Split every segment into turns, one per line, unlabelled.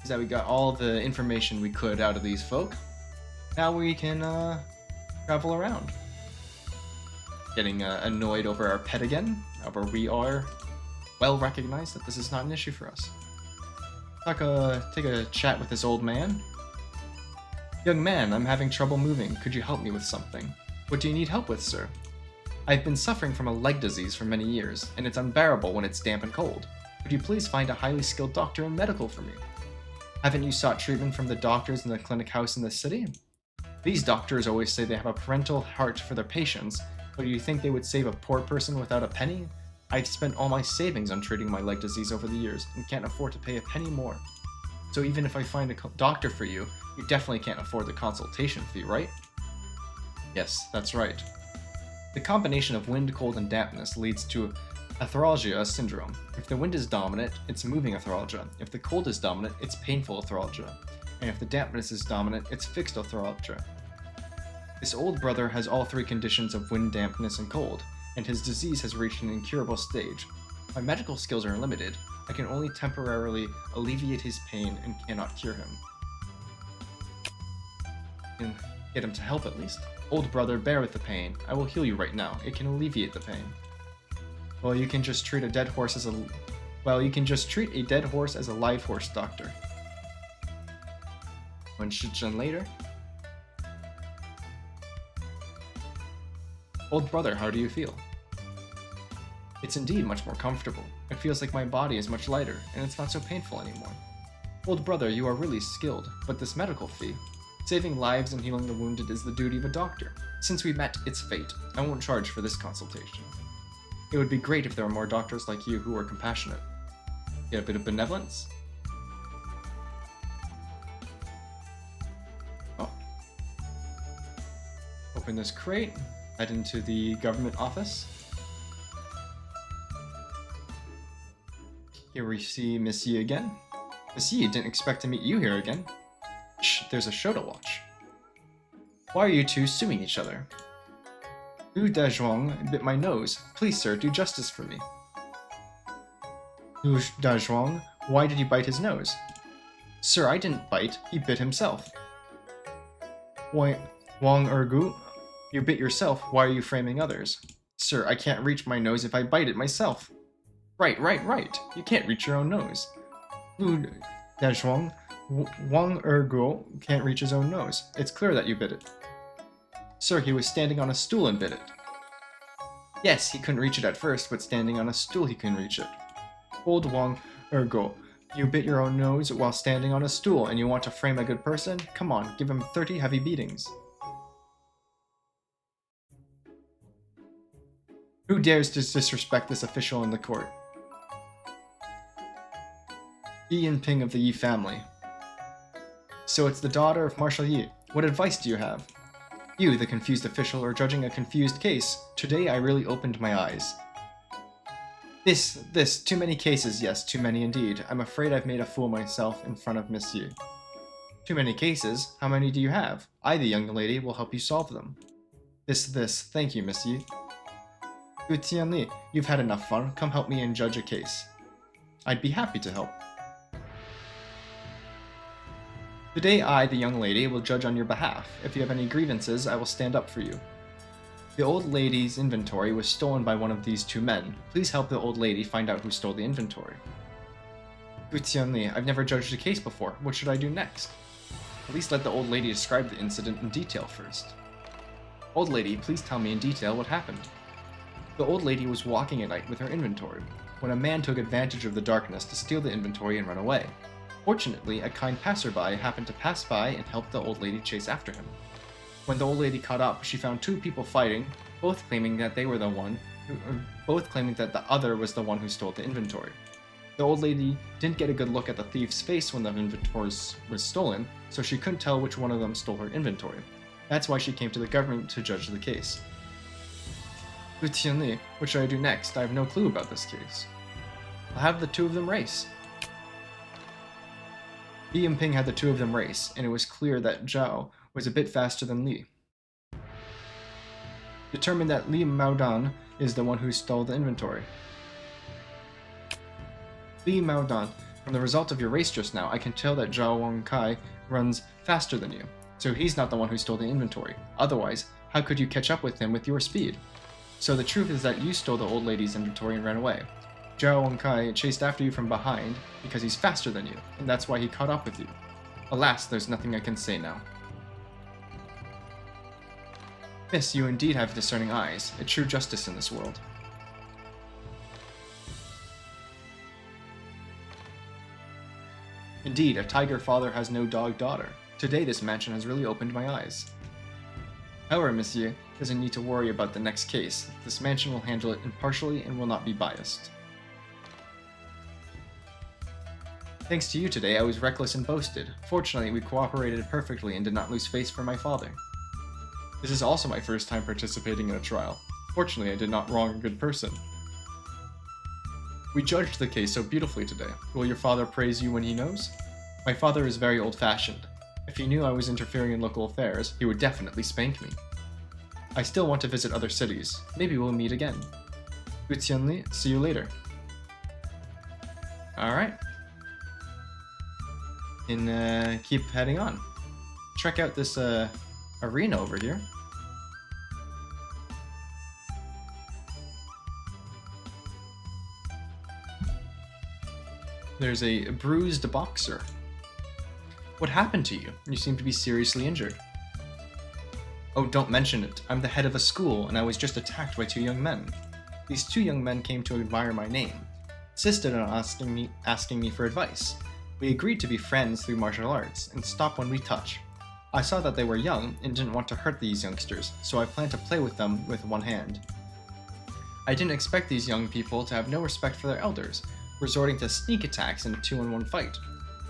is that we got all the information we could out of these folk. Now we can travel around. Getting annoyed over our pet again. However, we are well recognized that this is not an issue for us. Take a chat with this old man. Young man, I'm having trouble moving. Could you help me with something? What do you need help with, sir? I've been suffering from a leg disease for many years, and it's unbearable when it's damp and cold. Could you please find a highly skilled doctor in medical for me? Haven't you sought treatment from the doctors in the clinic house in the city? These doctors always say they have a parental heart for their patients, but do you think they would save a poor person without a penny? I've spent all my savings on treating my leg disease over the years, and can't afford to pay a penny more. So even if I find a doctor for you, you definitely can't afford the consultation fee, right? Yes, that's right. The combination of wind, cold, and dampness leads to arthralgia syndrome. If the wind is dominant, it's moving arthralgia. If the cold is dominant, it's painful arthralgia. And if the dampness is dominant, it's fixed arthralgia. This old brother has all three conditions of wind, dampness, and cold, and his disease has reached an incurable stage. My medical skills are limited. I can only temporarily alleviate his pain and cannot cure him. And get him to help at least. Old brother, bear with the pain. I will heal you right now. It can alleviate the pain. Well, you can just treat a dead horse as a live horse, doctor. 1时间 later. Old brother, how do you feel? It's indeed much more comfortable. It feels like my body is much lighter, and it's not so painful anymore. Old brother, you are really skilled, but this medical fee. Saving lives and healing the wounded is the duty of a doctor. Since we met, it's fate. I won't charge for this consultation. It would be great if there were more doctors like you who are compassionate. Get a bit of benevolence? Oh. Open this crate. Head into the government office. Here we see Monsieur again. Monsieur, didn't expect to meet you here again. Shh, there's a show to watch. Why are you two suing each other? Lu Dazhuang bit my nose. Please, sir, do justice for me. Lu Dazhuang, why did he bite his nose? Sir, I didn't bite. He bit himself. Why, Wang Ergu, you bit yourself. Why are you framing others? Sir, I can't reach my nose if I bite it myself. Right. You can't reach your own nose. Lu Dazhuang, Wang Ergu can't reach his own nose. It's clear that you bit it. Sir, he was standing on a stool and bit it. Yes, he couldn't reach it at first, but standing on a stool he can reach it. Old Wang Ergu, you bit your own nose while standing on a stool, and you want to frame a good person? Come on, give him 30 heavy beatings. Who dares to disrespect this official in the court? Yi and Ping of the Yi family. So it's the daughter of Marshal Yi. What advice do you have? You, the confused official, are judging a confused case. Today I really opened my eyes. Too many cases, yes, too many indeed. I'm afraid I've made a fool of myself in front of Monsieur. Too many cases? How many do you have? I, the young lady, will help you solve them. Thank you, Monsieur. Gu Tianli, you've had enough fun. Come help me and judge a case. I'd be happy to help. Today I, the young lady, will judge on your behalf. If you have any grievances, I will stand up for you. The old lady's inventory was stolen by one of these two men. Please help the old lady find out who stole the inventory. Gu Tianli, I've never judged a case before. What should I do next? At least let the old lady describe the incident in detail first. Old lady, please tell me in detail what happened. The old lady was walking at night with her inventory, when a man took advantage of the darkness to steal the inventory and run away. Fortunately, a kind passerby happened to pass by and helped the old lady chase after him. When the old lady caught up, she found two people fighting, both claiming that the other was the one who stole the inventory. The old lady didn't get a good look at the thief's face when the inventory was stolen, so she couldn't tell which one of them stole her inventory. That's why she came to the government to judge the case. Gu Tianli, what should I do next? I have no clue about this case. I'll have the two of them race. Li and Ping had the two of them race, and it was clear that Zhao was a bit faster than Li. Determine that Li Maodan is the one who stole the inventory. Li Maodan, From the result of your race just now, I can tell that Zhao Kai runs faster than you, so he's not the one who stole the inventory. Otherwise, how could you catch up with him with your speed? So the truth is that you stole the old lady's inventory and ran away. Zhao Kai chased after you from behind because he's faster than you, and that's why he caught up with you. Alas, there's nothing I can say now. Miss, you indeed have discerning eyes, a true justice in this world. Indeed, a tiger father has no dog daughter. Today this mansion has really opened my eyes. However, monsieur doesn't need to worry about the next case. This mansion will handle it impartially and will not be biased. Thanks to you today, I was reckless and boasted. Fortunately, we cooperated perfectly and did not lose face for my father. This is also my first time participating in a trial. Fortunately, I did not wrong a good person. We judged the case so beautifully today. Will your father praise you when he knows? My father is very old-fashioned. If he knew I was interfering in local affairs, he would definitely spank me. I still want to visit other cities. Maybe we'll meet again. Gu Qianli, see you later. Alright. And keep heading on. Check out this arena over here. There's a bruised boxer. What happened to you? You seem to be seriously injured. Oh, don't mention it. I'm the head of a school, and I was just attacked by 2 young men. These 2 young men came to admire my name, insisted on asking me for advice. We agreed to be friends through martial arts, and stop when we touch. I saw that they were young, and didn't want to hurt these youngsters, so I planned to play with them with one hand. I didn't expect these young people to have no respect for their elders, resorting to sneak attacks in a 2-on-1 fight.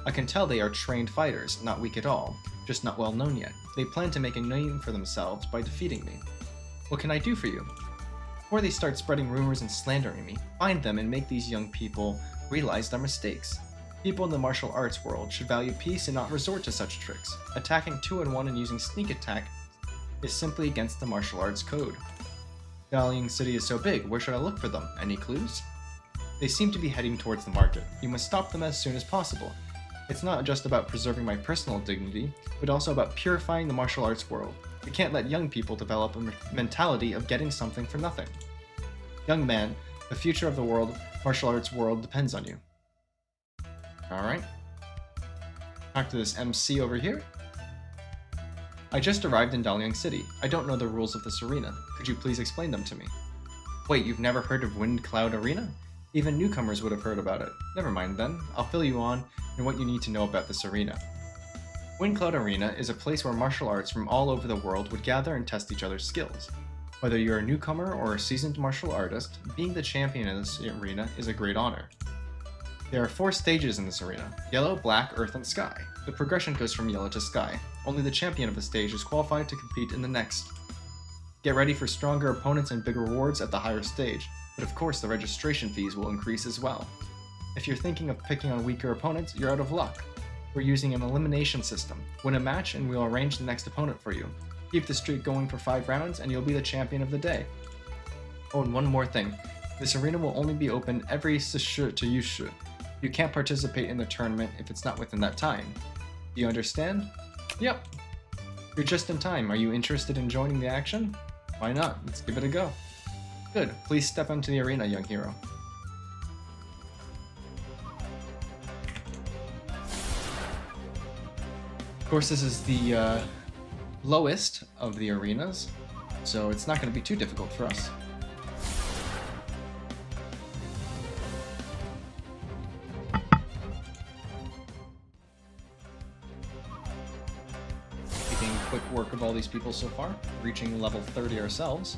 I can tell they are trained fighters, not weak at all, just not well known yet. They plan to make a name for themselves by defeating me. What can I do for you? Before they start spreading rumors and slandering me, find them and make these young people realize their mistakes. People in the martial arts world should value peace and not resort to such tricks. Attacking 2-on-1 and using sneak attack is simply against the martial arts code. Daliang City is so big, where should I look for them? Any clues? They seem to be heading towards the market. You must stop them as soon as possible. It's not just about preserving my personal dignity, but also about purifying the martial arts world. We can't let young people develop a mentality of getting something for nothing. Young man, the future of the martial arts world depends on you. Alright. Talk to this MC over here. I just arrived in Daliang City. I don't know the rules of this arena. Could you please explain them to me? Wait, you've never heard of Wind Cloud Arena? Even newcomers would have heard about it. Never mind then, I'll fill you on what you need to know about this arena. Wind Cloud Arena is a place where martial arts from all over the world would gather and test each other's skills. Whether you're a newcomer or a seasoned martial artist, being the champion in this arena is a great honor. There are 4 stages in this arena: Yellow, Black, Earth, and Sky. The progression goes from Yellow to Sky. Only the champion of the stage is qualified to compete in the next. Get ready for stronger opponents and big rewards at the higher stage, but of course the registration fees will increase as well. If you're thinking of picking on weaker opponents, you're out of luck. We're using an elimination system. Win a match and we'll arrange the next opponent for you. Keep the streak going for 5 rounds and you'll be the champion of the day. Oh, and one more thing. This arena will only be open every sishu to yushu. You can't participate in the tournament if it's not within that time. Do you understand? Yep. You're just in time. Are you interested in joining the action? Why not? Let's give it a go. Good. Please step onto the arena, young hero. Of course, this is the lowest of the arenas, so it's not going to be too difficult for us. Taking quick work of all these people so far, reaching level 30 ourselves.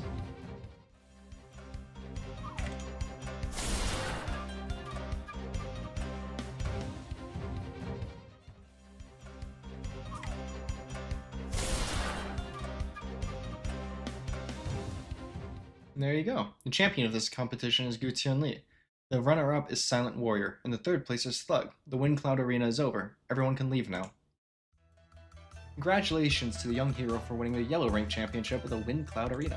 And there you go. The champion of this competition is Gu Qianli. The runner-up is Silent Warrior, and the 3rd place is Thug. The Wind Cloud Arena is over. Everyone can leave now. Congratulations to the young hero for winning the Yellow Rank Championship of the Wind Cloud Arena.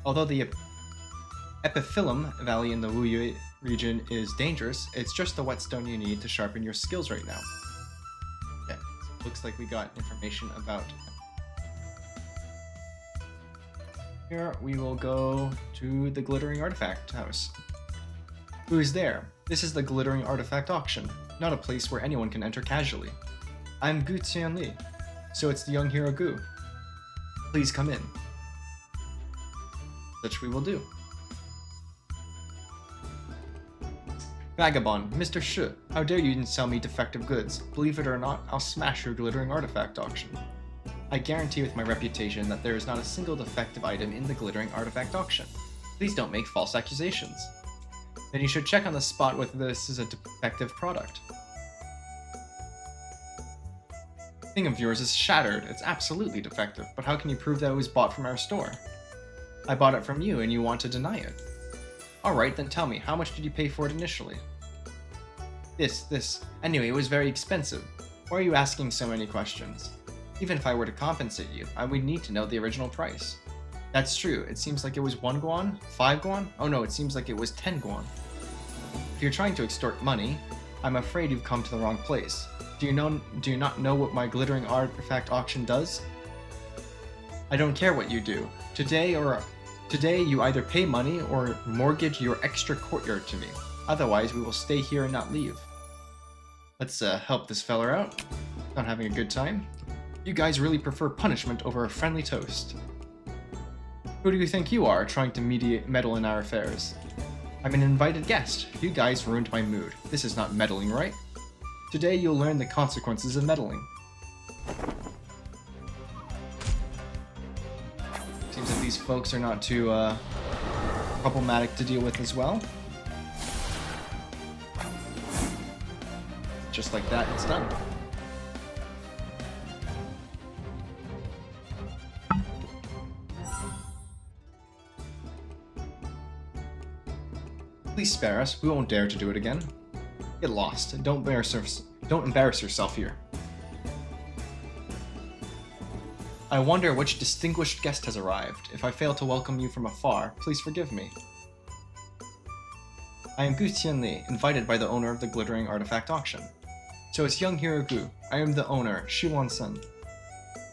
Although the Epiphyllum Valley in the Wuyue region is dangerous. It's just the whetstone you need to sharpen your skills right now. Okay, so looks like we got information about. Here we will go to the Glittering Artifact House. Who is there? This is the Glittering Artifact Auction, not a place where anyone can enter casually. I'm Gu Qianli, so it's the young hero Gu. Please come in. Such we will do. Vagabond, Mr. Shi, how dare you sell me defective goods? Believe it or not, I'll smash your Glittering Artifact Auction. I guarantee with my reputation that there is not a single defective item in the Glittering Artifact Auction. Please don't make false accusations. Then you should check on the spot whether this is a defective product. Thing of yours is shattered. It's absolutely defective, but how can you prove that it was bought from our store? I bought it from you and you want to deny it. Alright, then tell me, how much did you pay for it initially? This. Anyway, it was very expensive. Why are you asking so many questions? Even if I were to compensate you, I would need to know the original price. That's true, it seems like it was 1 guan? 5 guan? Oh no, it seems like it was 10 guan. If you're trying to extort money, I'm afraid you've come to the wrong place. Do you not know what my Glittering Artifact Auction does? I don't care what you do. Today you either pay money or mortgage your extra courtyard to me. Otherwise, we will stay here and not leave. Let's help this fella out. Not having a good time. You guys really prefer punishment over a friendly toast. Who do you think you are, trying to meddle in our affairs? I'm an invited guest. You guys ruined my mood. This is not meddling, right? Today you'll learn the consequences of meddling. Seems that these folks are not too problematic to deal with as well. Just like that, it's done. Please spare us. We won't dare to do it again. Get lost and don't embarrass yourself here. I wonder which distinguished guest has arrived. If I fail to welcome you from afar, please forgive me. I am Gu Qianli, invited by the owner of the Glittering Artifact Auction. So it's young hero Gu. I am the owner, Shi Wan-sen.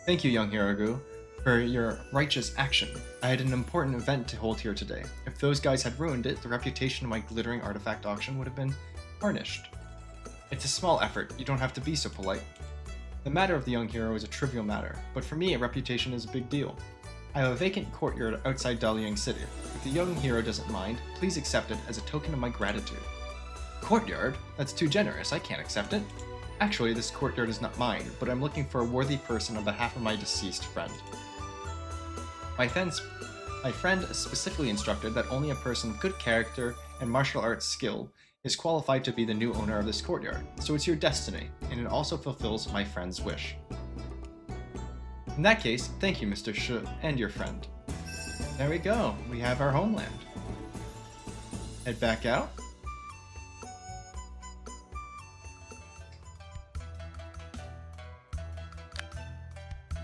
Thank you, young hero Gu, for your righteous action. I had an important event to hold here today. If those guys had ruined it, the reputation of my Glittering Artifact Auction would have been tarnished. It's a small effort, you don't have to be so polite. The matter of the young hero is a trivial matter, but for me a reputation is a big deal. I have a vacant courtyard outside Daliang City. If the young hero doesn't mind, please accept it as a token of my gratitude. Courtyard? That's too generous, I can't accept it. Actually, this courtyard is not mine, but I'm looking for a worthy person on behalf of my deceased friend. My friend specifically instructed that only a person of good character and martial arts skill is qualified to be the new owner of this courtyard, so it's your destiny, and it also fulfills my friend's wish. In that case, thank you, Mr. Shi, and your friend. There we go, we have our homeland. Head back out.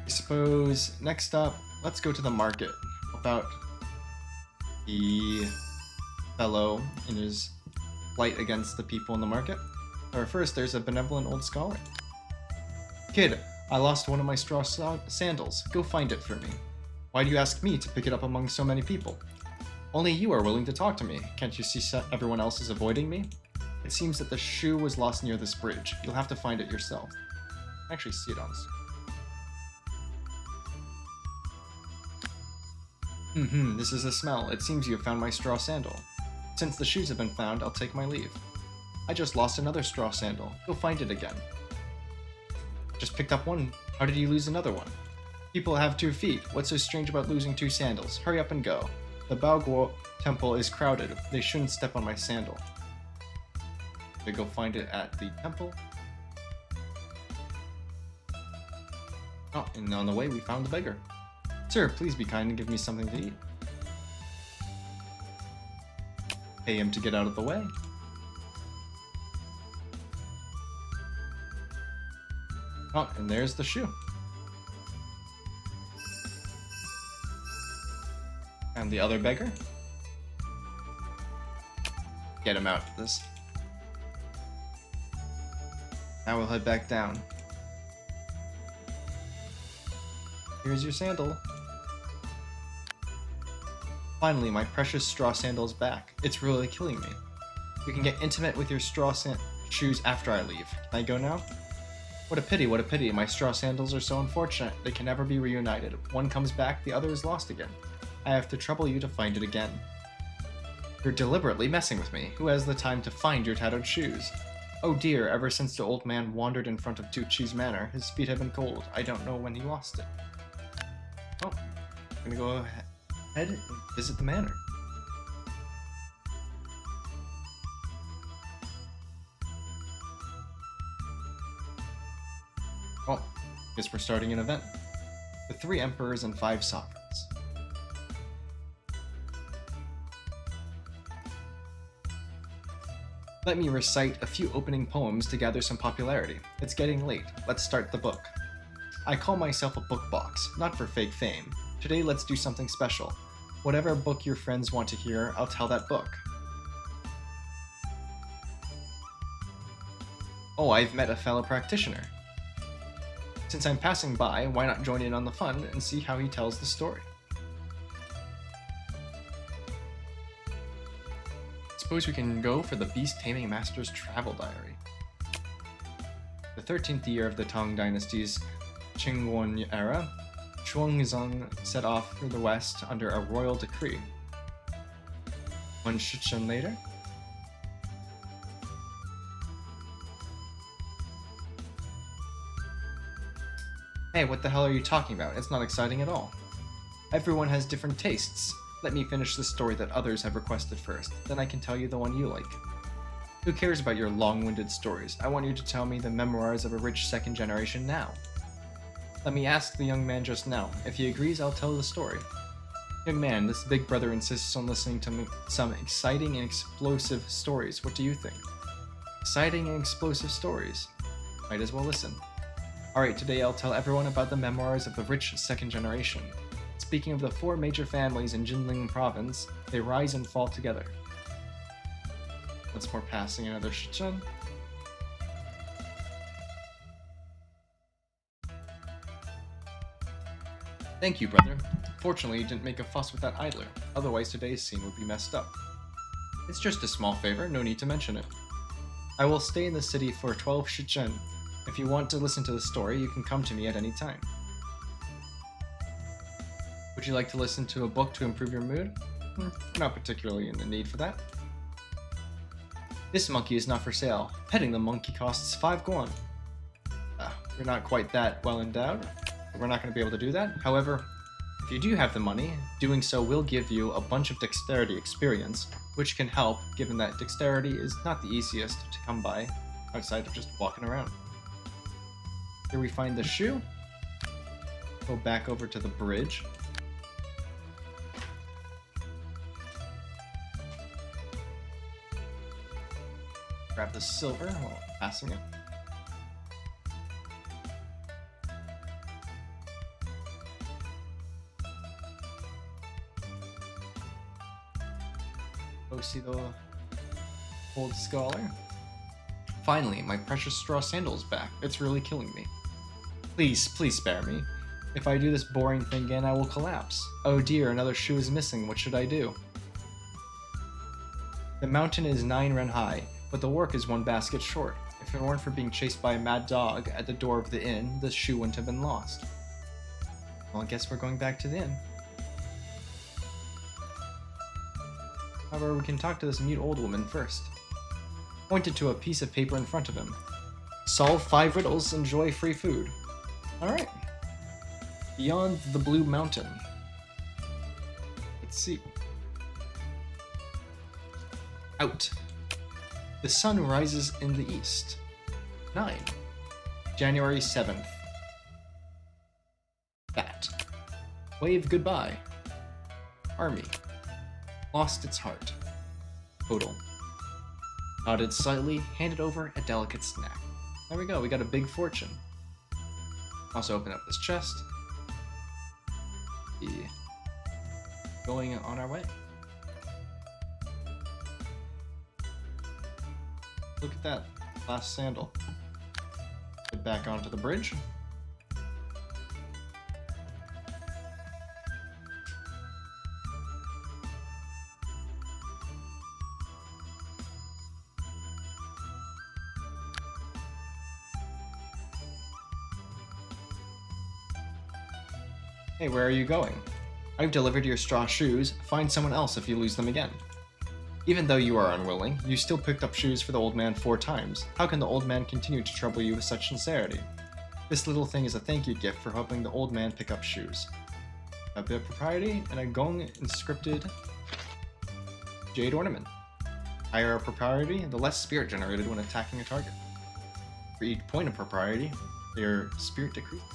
I suppose, next up, let's go to the market. About the fellow in his fight against the people in the market. Or first, there's a benevolent old scholar. Kid, I lost one of my straw sandals. Go find it for me. Why do you ask me to pick it up among so many people? Only you are willing to talk to me. Can't you see everyone else is avoiding me? It seems that the shoe was lost near this bridge. You'll have to find it yourself. Actually see it on the screen. This is a smell. It seems you have found my straw sandal. Since the shoes have been found, I'll take my leave. I just lost another straw sandal. Go find it again. Just picked up one. How did you lose another one? People have 2 feet. What's so strange about losing 2 sandals? Hurry up and go. The Baoguo temple is crowded. They shouldn't step on my sandal. They go find it at the temple. Oh, and on the way we found the beggar. Sir, please be kind and give me something to eat. Pay him to get out of the way. Oh, and there's the shoe. And the other beggar. get him out of this. Now we'll head back down. Here's your sandal. Finally, my precious straw sandal's back. It's really killing me. You can get intimate with your straw shoes after I leave. Can I go now? What a pity, what a pity. My straw sandals are so unfortunate. They can never be reunited. One comes back, the other is lost again. I have to trouble you to find it again. You're deliberately messing with me. Who has the time to find your tattered shoes? Oh dear, ever since the old man wandered in front of Tucci's manor, his feet have been cold. I don't know when he lost it. Oh, I'm gonna go ahead and visit the manor. Oh, guess we're starting an event. The 3 emperors and 5 sovereigns. Let me recite a few opening poems to gather some popularity. It's getting late. Let's start the book. I call myself a book box, not for fake fame. Today let's do something special. Whatever book your friends want to hear, I'll tell that book. Oh, I've met a fellow practitioner. Since I'm passing by, why not join in on the fun and see how he tells the story? Suppose we can go for the Beast Taming Master's travel diary. The 13th year of the Tang Dynasty's Qingguan era, Xuanzang set off for the west under a royal decree. 1 shichen later, hey, what the hell are you talking about? It's not exciting at all. Everyone has different tastes. Let me finish the story that others have requested first, then I can tell you the one you like. Who cares about your long-winded stories? I want you to tell me the memoirs of a rich second generation now. Let me ask the young man just now. If he agrees, I'll tell the story. Young man, this big brother insists on listening to some exciting and explosive stories. What do you think? Exciting and explosive stories. Might as well listen. Alright, today I'll tell everyone about the memoirs of the rich second generation. Speaking of the 4 major families in Jinling province, they rise and fall together. Once more passing another shichen. Thank you, brother. Fortunately, you didn't make a fuss with that idler, otherwise today's scene would be messed up. It's just a small favor, no need to mention it. I will stay in the city for 12 shichen. If you want to listen to the story, you can come to me at any time. Would you like to listen to a book to improve your mood? Not particularly in the need for that. This monkey is not for sale. Petting the monkey costs 5 guan. You're not quite that well endowed. We're not going to be able to do that. However, if you do have the money, doing so will give you a bunch of dexterity experience, which can help given that dexterity is not the easiest to come by outside of just walking around. Here we find the shoe. Go back over to the bridge. Grab the silver while passing it. Go see the old scholar. Finally, my precious straw sandal's back. It's really killing me. Please, please spare me. If I do this boring thing again, I will collapse. Oh dear, another shoe is missing. What should I do? The mountain is 9 ren high, but the work is 1 basket short. If it weren't for being chased by a mad dog at the door of the inn, the shoe wouldn't have been lost. Well, I guess we're going back to the inn. However, we can talk to this mute old woman first. Pointed to a piece of paper in front of him. Solve 5 riddles, enjoy free food. Alright. Beyond the Blue Mountain. Let's see. Out. The sun rises in the east. 9. January 7th. Bat. Wave goodbye. Army. Lost its heart. Total. Nodded slightly, handed over a delicate snack. There we go, we got a big fortune. Also open up this chest. Going on our way. Look at that last sandal. Get back onto the bridge. Hey, where are you going? I've delivered your straw shoes. Find someone else if you lose them again. Even though you are unwilling, you still picked up shoes for the old man 4 times. How can the old man continue to trouble you with such sincerity? This little thing is a thank you gift for helping the old man pick up shoes. A bit of propriety and a gong inscripted jade ornament. Higher propriety, the less spirit generated when attacking a target. For each point of propriety, their spirit decreases.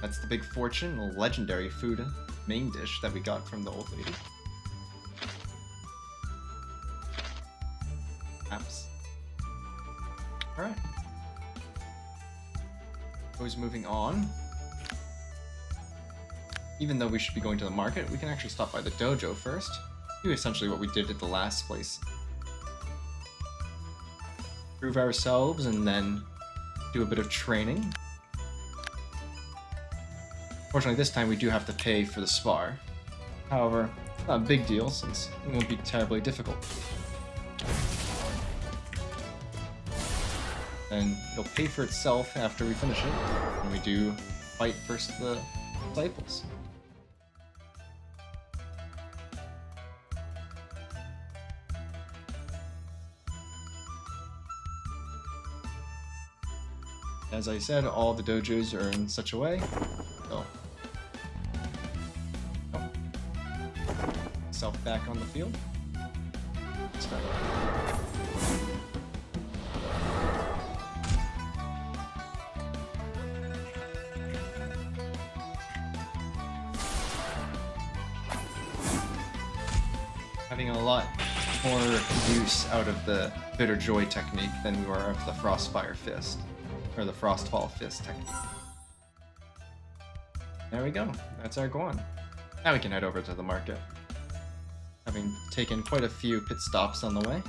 That's the big fortune, a legendary food main dish that we got from the old lady. Apps. Alright. Always moving on. Even though we should be going to the market, we can actually stop by the dojo first. Do essentially what we did at the last place. Prove ourselves and then do a bit of training. Fortunately, this time we do have to pay for the spar. However, not a big deal since it won't be terribly difficult. And it'll pay for itself after we finish it, when we do fight first the disciples. As I said, all the dojos are in such a way. So, self back on the field. Start. Having a lot more use out of the Bitter Joy technique than we were of the Frostfire Fist, or the Frostfall Fist technique. There we go. That's our Guan. Now we can head over to the market. Having taken quite a few pit stops on the way.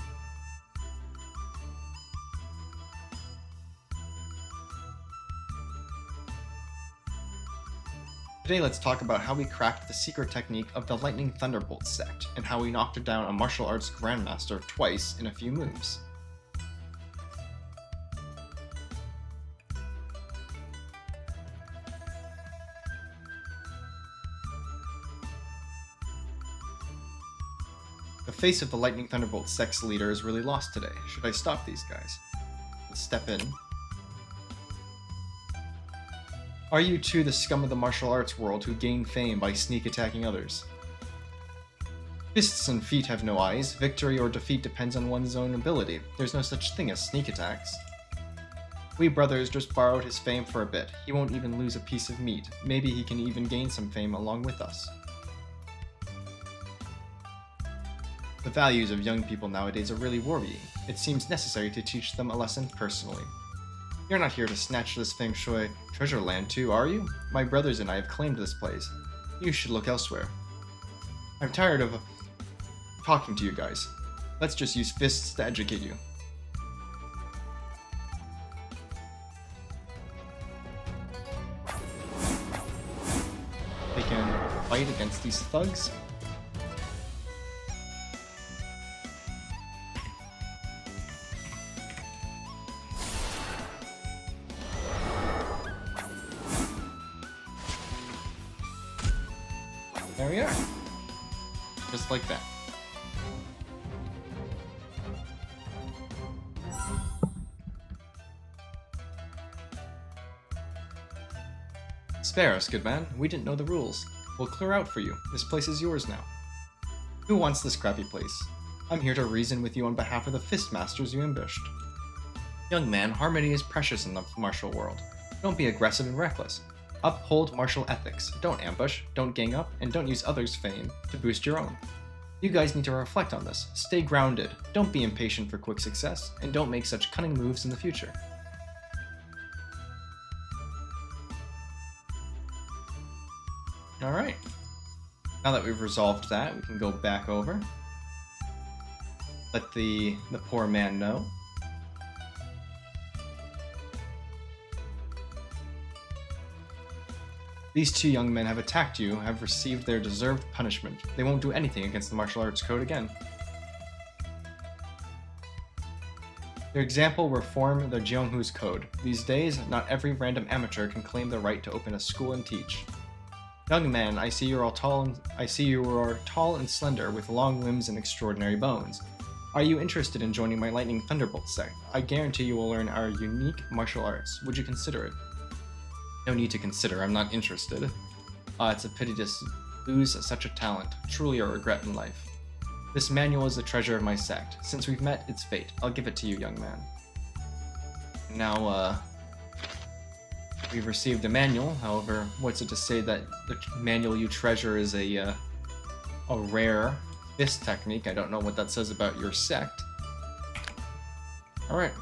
Today let's talk about how we cracked the secret technique of the Lightning Thunderbolt sect, and how we knocked down a martial arts grandmaster twice in a few moves. The face of the Lightning Thunderbolt sect's leader is really lost today. Should I stop these guys? Let's step in. Are you too the scum of the martial arts world who gain fame by sneak attacking others? Fists and feet have no eyes. Victory or defeat depends on one's own ability. There's no such thing as sneak attacks. We brothers just borrowed his fame for a bit. He won't even lose a piece of meat. Maybe he can even gain some fame along with us. The values of young people nowadays are really worrying. It seems necessary to teach them a lesson personally. You're not here to snatch this feng shui treasure land too, are you? My brothers and I have claimed this place. You should look elsewhere. I'm tired of talking to you guys. Let's just use fists to educate you. They can fight against these thugs. There we are. Just like that. Spare us, good man. We didn't know the rules. We'll clear out for you. This place is yours now. Who wants this crappy place? I'm here to reason with you on behalf of the fist masters you ambushed. Young man, harmony is precious in the martial world. Don't be aggressive and reckless. Uphold martial ethics. Don't ambush, don't gang up, and don't use others' fame to boost your own. You guys need to reflect on this. Stay grounded. Don't be impatient for quick success, and don't make such cunning moves in the future. Alright. Now that we've resolved that, we can go back over. let the poor man know. These two young men have attacked you, have received their deserved punishment. They won't do anything against the martial arts code again. Their example will form the Jeonghu's code. These days, not every random amateur can claim the right to open a school and teach. Young man, I see you are tall and slender, with long limbs and extraordinary bones. Are you interested in joining my Lightning Thunderbolt sect? I guarantee you will learn our unique martial arts. Would you consider it? No need to consider, I'm not interested. It's a pity to lose such a talent. Truly a regret in life. This manual is the treasure of my sect. Since we've met, it's fate. I'll give it to you, young man. Now, we've received a manual. However, what's it to say that the manual you treasure is a rare fist technique? I don't know what that says about your sect. Alright.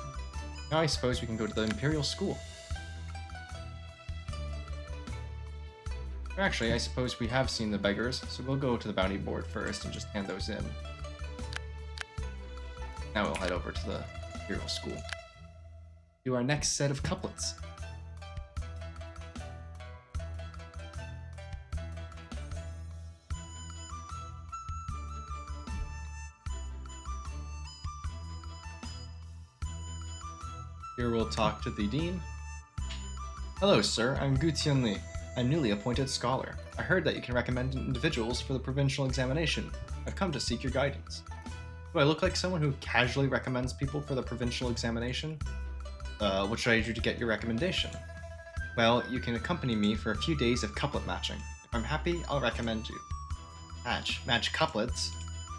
Now I suppose we can go to the Imperial School. Actually, I suppose we have seen the beggars, so we'll go to the bounty board first and just hand those in. Now we'll head over to the Imperial School. Do our next set of couplets. Here we'll talk to the Dean. Hello, sir. I'm Gu Tianli, a newly appointed scholar. I heard that you can recommend individuals for the provincial examination. I've come to seek your guidance. Do I look like someone who casually recommends people for the provincial examination? What should I do to get your recommendation? Well, you can accompany me for a few days of couplet matching. If I'm happy, I'll recommend you. Match couplets?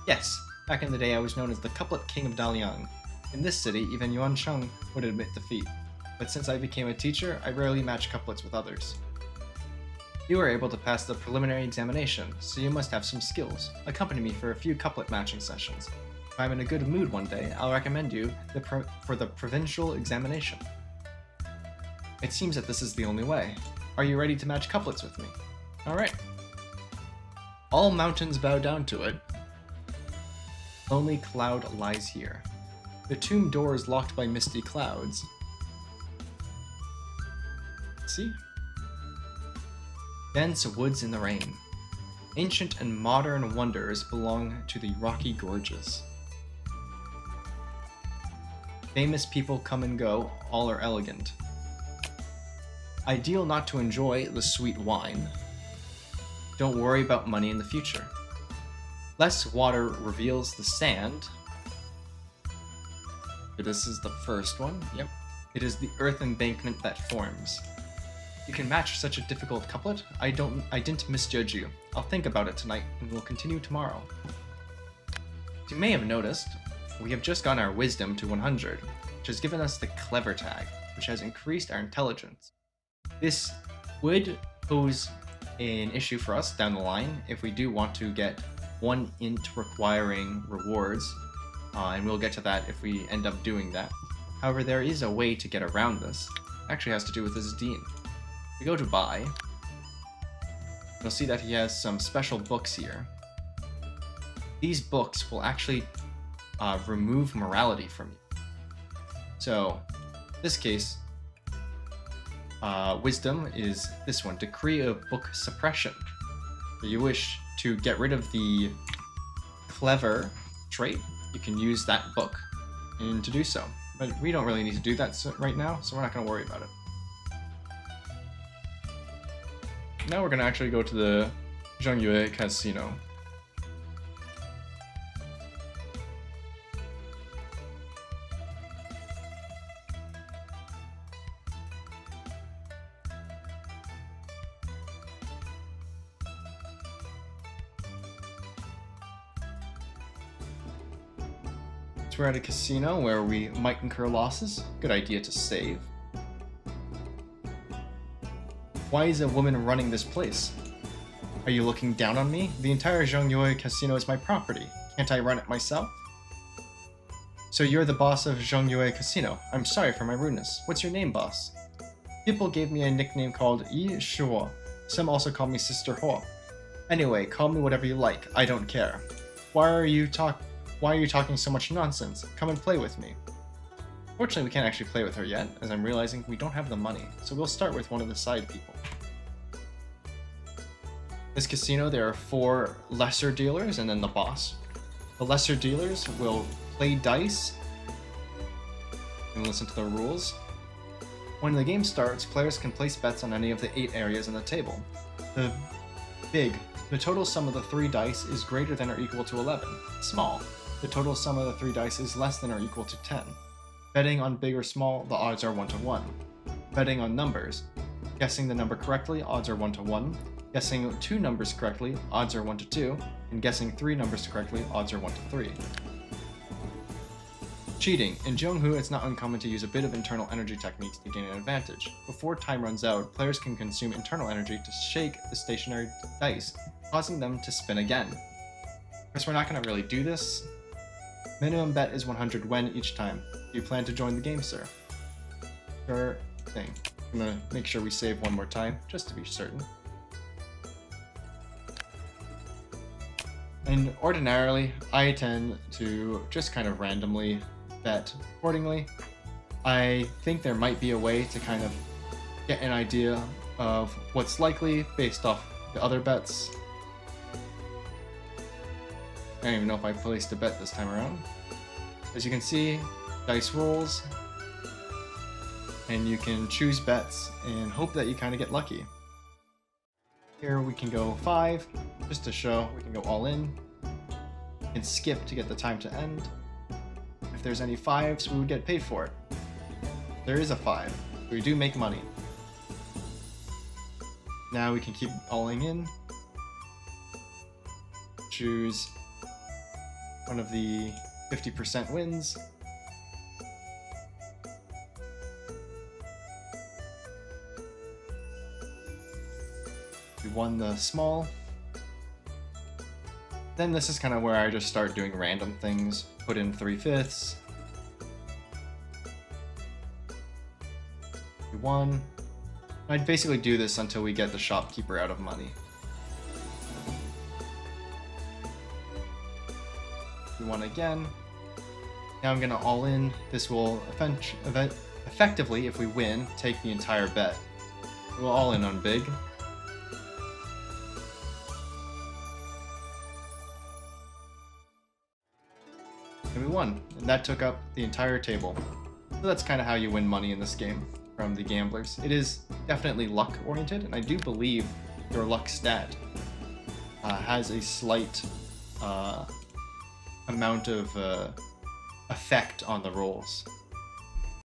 Yes, back in the day I was known as the Couplet King of Daliang. In this city, even Yuan Sheng would admit defeat. But since I became a teacher, I rarely match couplets with others. You were able to pass the preliminary examination, so you must have some skills. Accompany me for a few couplet matching sessions. If I'm in a good mood one day, I'll recommend you for the provincial examination. It seems that this is the only way. Are you ready to match couplets with me? Alright. All mountains bow down to it. Lonely cloud lies here. The tomb door is locked by misty clouds. See? Dense woods in the rain. Ancient and modern wonders belong to the rocky gorges. Famous people come and go, all are elegant. Ideal not to enjoy the sweet wine. Don't worry about money in the future. Less water reveals the sand. This is the first one, yep. It is the earth embankment that forms. You can match such a difficult couplet. I didn't misjudge you. I'll think about it tonight, and we'll continue tomorrow. As you may have noticed, we have just gotten our wisdom to 100, which has given us the clever tag, which has increased our intelligence. This would pose an issue for us down the line if we do want to get one int requiring rewards, and we'll get to that if we end up doing that. However, there is a way to get around this. It actually has to do with this Dean. We go to buy. You'll see that he has some special books here. These books will actually remove morality from you. So, in this case, wisdom is this one, Decree of Book Suppression. If you wish to get rid of the clever trait, you can use that book and to do so. But we don't really need to do that right now, so we're not going to worry about it. Now we're going to actually go to the Zhengyue Casino. So we're at a casino where we might incur losses. Good idea to save. Why is a woman running this place? Are you looking down on me? The entire Zhengyue Casino is my property. Can't I run it myself? So you're the boss of Zhengyue Casino. I'm sorry for my rudeness. What's your name, boss? People gave me a nickname called Yi Shuo. Some also call me Sister Ho. Anyway, call me whatever you like. I don't care. Why are you Why are you talking so much nonsense? Come and play with me. Fortunately, we can't actually play with her yet, as I'm realizing we don't have the money, so we'll start with one of the side people. This casino, there are 4 lesser dealers and then the boss. The lesser dealers will play dice and listen to the rules. When the game starts, players can place bets on any of the 8 areas on the table. The total sum of the 3 dice is greater than or equal to 11. Small. The total sum of the 3 dice is less than or equal to 10. Betting on big or small, the odds are 1 to 1. Betting on numbers. Guessing the number correctly, odds are 1 to 1. Guessing 2 numbers correctly, odds are 1 to 2. And guessing 3 numbers correctly, odds are 1 to 3. Cheating. In Jonghu, it's not uncommon to use a bit of internal energy techniques to gain an advantage. Before time runs out, players can consume internal energy to shake the stationary dice, causing them to spin again. Of course, we're not going to really do this. Minimum bet is 100 yen each time. Do you plan to join the game, sir? Sure thing. I'm going to make sure we save one more time, just to be certain. And ordinarily, I tend to just kind of randomly bet accordingly. I think there might be a way to kind of get an idea of what's likely based off the other bets. I don't even know if I placed a bet this time around. As you can see, dice rolls, and you can choose bets and hope that you kind of get lucky. Here we can go 5, just to show we can go all in. We can skip to get the time to end. If there's any 5s, we would get paid for it. There is a 5. We do make money. Now we can keep alling in. Choose one of the 50% wins. We won the small. Then this is kind of where I just start doing random things. Put in 3/5. We won. I'd basically do this until we get the shopkeeper out of money. We won again. Now I'm gonna all in. This will effectively, if we win, take the entire bet. We'll all in on big. And we won, and that took up the entire table. So that's kind of how you win money in this game from the gamblers. It is definitely luck oriented, and I do believe your luck stat has a slight amount of effect on the rolls.